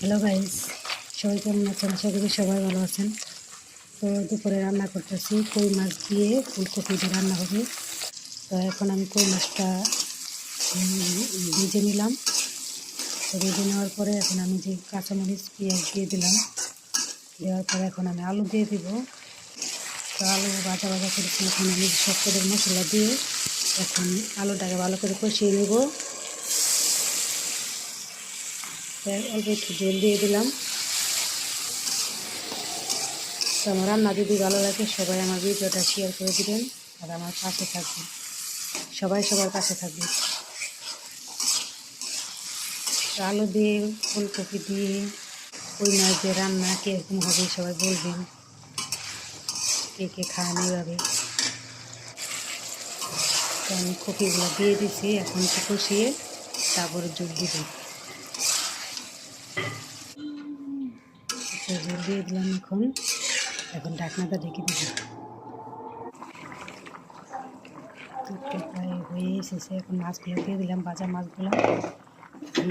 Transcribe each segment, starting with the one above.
Hello guys, সবাই কেমন আছেন? আশা করি সবাই ভালো আছেন। তো দুপুরে রান্না করতেছি কই মাছ দিয়ে ফুলকপি দিয়ে রান্না হবে। তো এখন আমি কই মাছটা ভেজে নিলাম। তো ভেজে নেওয়ার পরে এখন আমি যে কাঁচামরিচ পেঁয়াজ দিয়ে দিলাম, দেওয়ার পরে এখন আমি আলু দিয়ে দিব। তো আলু ভাজা করেছি, এখন আমি সব কদের মশলা দিয়ে এখন আলুটাকে ভালো করে কষিয়ে নেব। অল্প একটু জল দিয়ে দিলাম। তো আমার রান্না যদি ভালো লাগে সবাই আমার ভিডিওটা শেয়ার করে দিবেন আর আমার পাশে থাকবেন। সবাই সবার পাশে থাকবে। আলু দিয়ে ফুলকপি দিয়ে কই মাছ দিয়ে রান্না কীরকম হবে সবাই বলবেন, কে কে খান এইভাবে। তো আমি কপিগুলো দিয়ে দিছি, এখন একটু কষিয়ে তারপরে জল দিবেন। জল দিয়ে দিলাম। এখন ঢাকনাটা ঢেকে দিব। প্রায় হয়ে এসেছে। এখন মাছগুলো দিয়ে দিলাম, ভাজা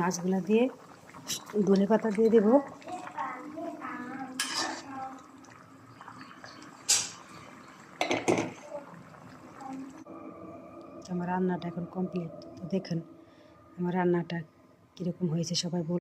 মাছগুলো দিয়ে ধনে পাতা দিয়ে দেবো। আমার রান্নাটা এখন কমপ্লিট। তো দেখেন আমার রান্নাটা কীরকম হয়েছে সবাই বল।